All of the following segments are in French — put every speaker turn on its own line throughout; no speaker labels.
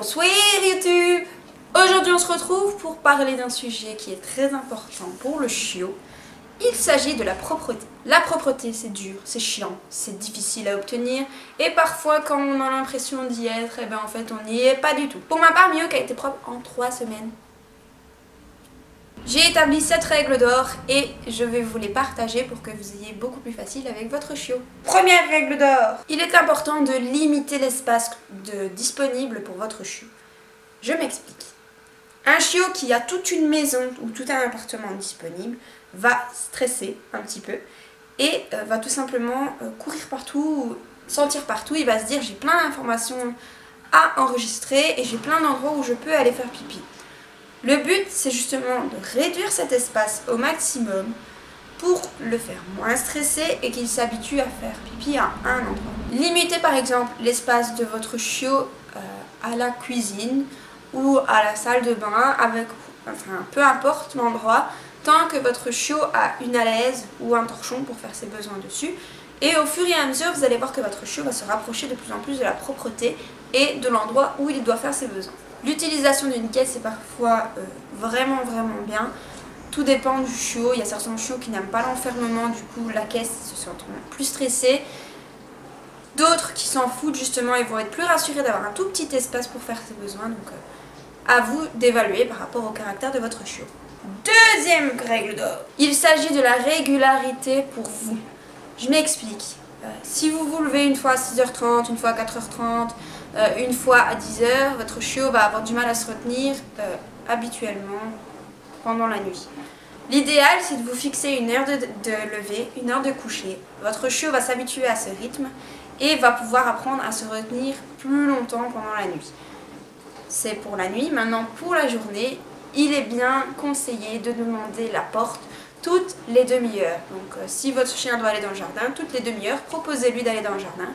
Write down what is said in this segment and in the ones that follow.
Bonsoir YouTube. Aujourd'hui on se retrouve pour parler d'un sujet qui est très important pour le chiot. Il s'agit de la propreté. La propreté c'est dur, c'est chiant, c'est difficile à obtenir et parfois quand on a l'impression d'y être, et ben en fait on n'y est pas du tout. Pour ma part, Miyok a été propre en 3 semaines. J'ai établi 7 règles d'or et je vais vous les partager pour que vous ayez beaucoup plus facile avec votre chiot. Première règle d'or. Il est important de limiter l'espace disponible pour votre chiot. Je m'explique. Un chiot qui a toute une maison ou tout un appartement disponible va stresser un petit peu et va tout simplement courir partout, sentir partout. Il va se dire j'ai plein d'informations à enregistrer et j'ai plein d'endroits où je peux aller faire pipi. Le but, c'est justement de réduire cet espace au maximum pour le faire moins stresser et qu'il s'habitue à faire pipi à un endroit. Limitez par exemple l'espace de votre chiot à la cuisine ou à la salle de bain, peu importe l'endroit, tant que votre chiot a une alaise ou un torchon pour faire ses besoins dessus. Et au fur et à mesure, vous allez voir que votre chiot va se rapprocher de plus en plus de la propreté et de l'endroit où il doit faire ses besoins. L'utilisation d'une caisse est parfois vraiment bien. Tout dépend du chiot. Il y a certains chiots qui n'aiment pas l'enfermement, du coup la caisse se sentent plus stressés. D'autres qui s'en foutent justement et vont être plus rassurés d'avoir un tout petit espace pour faire ses besoins. Donc à vous d'évaluer par rapport au caractère de votre chiot. Deuxième règle d'or. Il s'agit de la régularité pour vous. Je m'explique. Si vous vous levez une fois à 6h30, une fois à 4h30, une fois à 10h, votre chiot va avoir du mal à se retenir habituellement pendant la nuit. L'idéal, c'est de vous fixer une heure de lever, une heure de coucher. Votre chiot va s'habituer à ce rythme et va pouvoir apprendre à se retenir plus longtemps pendant la nuit. C'est pour la nuit. Maintenant, pour la journée, il est bien conseillé de demander la porte toutes les demi-heures. Donc si votre chien doit aller dans le jardin, toutes les demi-heures, proposez-lui d'aller dans le jardin.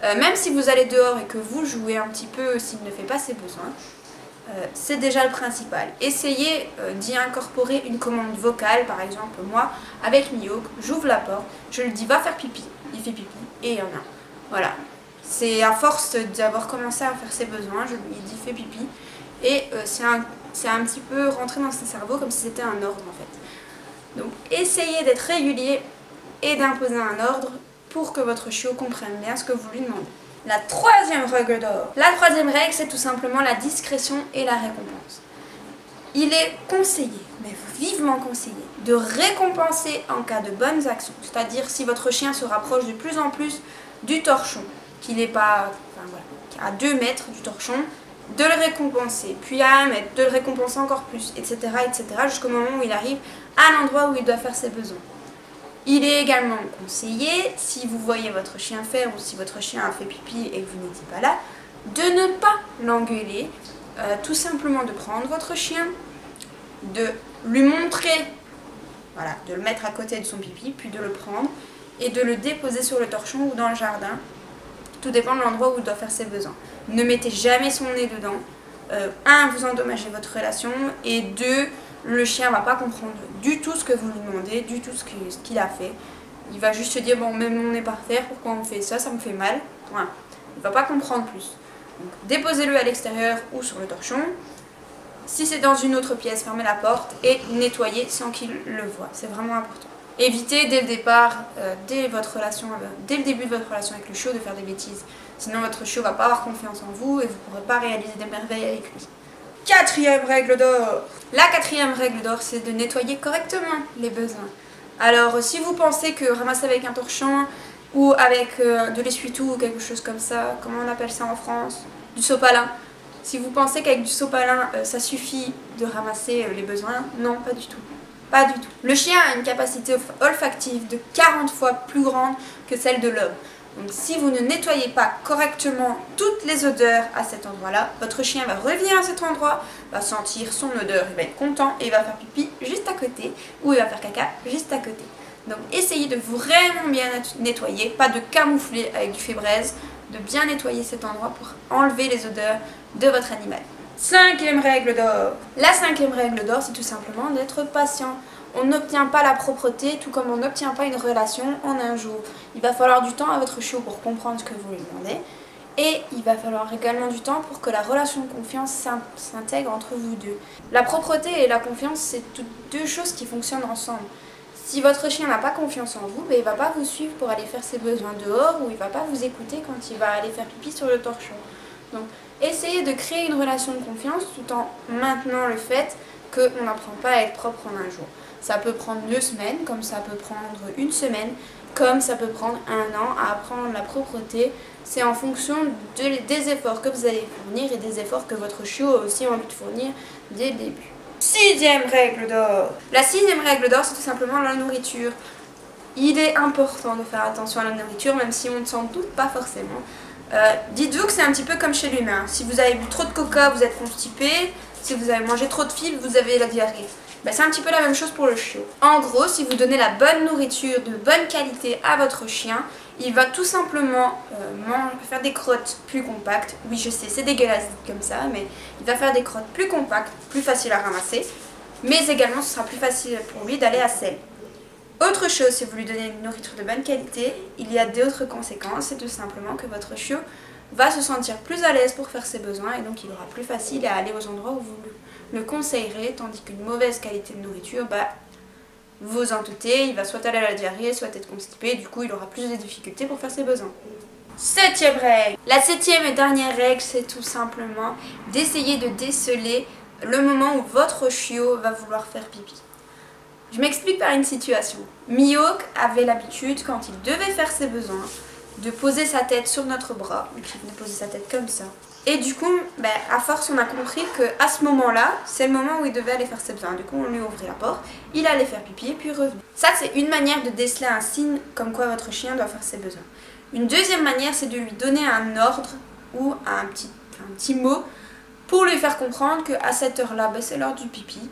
Même si vous allez dehors et que vous jouez un petit peu s'il ne fait pas ses besoins, c'est déjà le principal. Essayez d'y incorporer une commande vocale, par exemple moi, avec Miyok, j'ouvre la porte, je lui dis va faire pipi, il fait pipi et il y en a. Voilà. C'est à force d'avoir commencé à faire ses besoins, je lui ai dit fais pipi et c'est un petit peu rentré dans son cerveau comme si c'était un ordre en fait. Donc essayez d'être régulier et d'imposer un ordre pour que votre chiot comprenne bien ce que vous lui demandez. La troisième règle d'or. La troisième règle, c'est tout simplement la discrétion et la récompense. Il est conseillé, mais vivement conseillé, de récompenser en cas de bonnes actions. C'est-à-dire si votre chien se rapproche de plus en plus du torchon, qu'il n'est pas à 2 mètres du torchon, de le récompenser, puis à 1 mètre, de le récompenser encore plus, etc. jusqu'au moment où il arrive à l'endroit où il doit faire ses besoins. Il est également conseillé, si vous voyez votre chien faire ou si votre chien a fait pipi et que vous n'étiez pas là, de ne pas l'engueuler, tout simplement de prendre votre chien, de lui montrer, voilà, de le mettre à côté de son pipi, puis de le prendre et de le déposer sur le torchon ou dans le jardin. Tout dépend de l'endroit où il doit faire ses besoins. Ne mettez jamais son nez dedans. 1, vous endommagez votre relation et 2, le chien va pas comprendre du tout ce que vous lui demandez, du tout ce qu'il a fait. Il va juste se dire bon, même mon nez par terre, pourquoi on fait ça, ça me fait mal. Voilà. Il va pas comprendre plus. Donc déposez-le à l'extérieur ou sur le torchon. Si c'est dans une autre pièce, fermez la porte et nettoyez sans qu'il le voie. C'est vraiment important. Évitez dès le départ, dès le début de votre relation avec le chiot, de faire des bêtises. Sinon votre chiot va pas avoir confiance en vous et vous ne pourrez pas réaliser des merveilles avec lui. Quatrième règle d'or. La quatrième règle d'or, c'est de nettoyer correctement les besoins. Alors si vous pensez que ramasser avec un torchon ou avec de l'essuie-tout ou quelque chose comme ça, comment on appelle ça en France? Du sopalin. Si vous pensez qu'avec du sopalin ça suffit de ramasser les besoins, non, pas du tout. Pas du tout. Le chien a une capacité olfactive de 40 fois plus grande que celle de l'homme. Donc si vous ne nettoyez pas correctement toutes les odeurs à cet endroit-là, votre chien va revenir à cet endroit, va sentir son odeur, il va être content et il va faire pipi juste à côté ou il va faire caca juste à côté. Donc essayez de vraiment bien nettoyer, pas de camoufler avec du Febreze, de bien nettoyer cet endroit pour enlever les odeurs de votre animal. Cinquième règle d'or. La cinquième règle d'or, c'est tout simplement d'être patient. On n'obtient pas la propreté, tout comme on n'obtient pas une relation en un jour. Il va falloir du temps à votre chiot pour comprendre ce que vous lui demandez. Et il va falloir également du temps pour que la relation de confiance s'intègre entre vous deux. La propreté et la confiance, c'est deux choses qui fonctionnent ensemble. Si votre chien n'a pas confiance en vous, il ne va pas vous suivre pour aller faire ses besoins dehors ou il ne va pas vous écouter quand il va aller faire pipi sur le torchon. Donc essayez de créer une relation de confiance tout en maintenant le fait qu'on n'apprend pas à être propre en un jour. Ça peut prendre 2 semaines, comme ça peut prendre 1 semaine, comme ça peut prendre 1 an à apprendre la propreté. C'est en fonction des efforts que vous allez fournir et des efforts que votre chiot a aussi envie de fournir dès le début. 6e règle d'or. La 6e règle d'or, c'est tout simplement la nourriture. Il est important de faire attention à la nourriture, même si on ne s'en doute pas forcément. Dites-vous que c'est un petit peu comme chez l'humain. Si vous avez bu trop de coca, vous êtes constipé. Si vous avez mangé trop de fibres, vous avez la diarrhée. C'est un petit peu la même chose pour le chiot. En gros, si vous donnez la bonne nourriture de bonne qualité à votre chien, il va tout simplement faire des crottes plus compactes. Oui, je sais, c'est dégueulasse comme ça, mais il va faire des crottes plus compactes, plus faciles à ramasser. Mais également, ce sera plus facile pour lui d'aller à selle. Autre chose, si vous lui donnez une nourriture de bonne qualité, il y a d'autres conséquences. C'est tout simplement que votre chiot va se sentir plus à l'aise pour faire ses besoins et donc il aura plus facile à aller aux endroits où vous le conseillerez, tandis qu'une mauvaise qualité de nourriture, vous en doutez, il va soit aller à la diarrhée, soit être constipé, du coup il aura plus de difficultés pour faire ses besoins. 7e règle. La 7e et dernière règle, c'est tout simplement d'essayer de déceler le moment où votre chiot va vouloir faire pipi. Je m'explique par une situation. Mihawk avait l'habitude, quand il devait faire ses besoins, de poser sa tête sur notre bras, donc il venait poser sa tête comme ça. Et du coup, à force, on a compris qu'à ce moment-là, c'est le moment où il devait aller faire ses besoins. Du coup, on lui ouvrait la porte, il allait faire pipi et puis revenir. Ça, c'est une manière de déceler un signe comme quoi votre chien doit faire ses besoins. Une deuxième manière, c'est de lui donner un ordre ou un petit mot pour lui faire comprendre qu'à cette heure-là, c'est l'heure du pipi,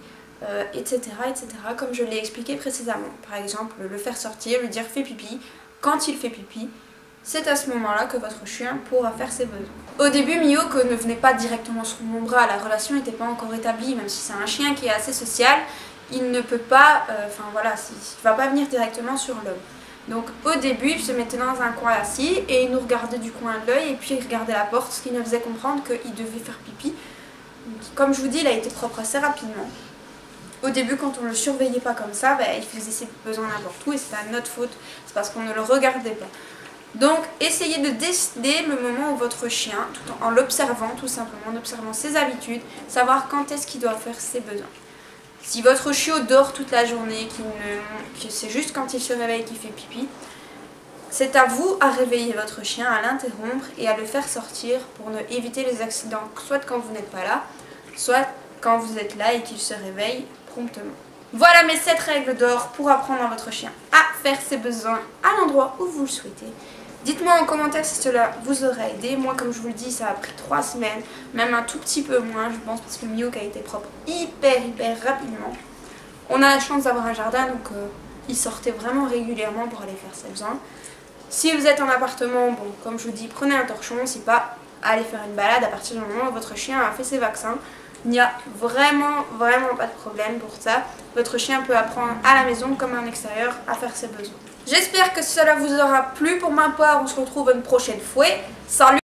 etc., etc., comme je l'ai expliqué précédemment. Par exemple, le faire sortir, lui dire fais pipi. Quand il fait pipi, c'est à ce moment-là que votre chien pourra faire ses besoins. Au début, Mihawk ne venait pas directement sur mon bras, la relation n'était pas encore établie, même si c'est un chien qui est assez social, il ne peut pas, il ne va pas venir directement sur l'homme. Donc au début, il se mettait dans un coin assis et il nous regardait du coin de l'œil et puis il regardait la porte, ce qui nous faisait comprendre qu'il devait faire pipi. Donc, comme je vous dis, il a été propre assez rapidement. Au début, quand on ne le surveillait pas comme ça, il faisait ses besoins n'importe où et c'était à notre faute, c'est parce qu'on ne le regardait pas. Donc, essayez de décider le moment où votre chien, tout en l'observant, tout simplement, en observant ses habitudes, savoir quand est-ce qu'il doit faire ses besoins. Si votre chiot dort toute la journée, que c'est juste quand il se réveille qu'il fait pipi, c'est à vous à réveiller votre chien, à l'interrompre et à le faire sortir pour éviter les accidents, soit quand vous n'êtes pas là, soit quand vous êtes là et qu'il se réveille promptement. Voilà mes 7 règles d'or pour apprendre à votre chien à faire ses besoins à l'endroit où vous le souhaitez. Dites-moi en commentaire si cela vous aura aidé. Moi, comme je vous le dis, ça a pris 3 semaines, même un tout petit peu moins, je pense, parce que Mihawk a été propre hyper rapidement. On a la chance d'avoir un jardin, donc il sortait vraiment régulièrement pour aller faire ses besoins. Si vous êtes en appartement, comme je vous dis, prenez un torchon, si pas, allez faire une balade à partir du moment où votre chien a fait ses vaccins. Il n'y a vraiment pas de problème pour ça. Votre chien peut apprendre à la maison comme en extérieur à faire ses besoins. J'espère que cela vous aura plu. Pour ma part, on se retrouve une prochaine fois. Salut!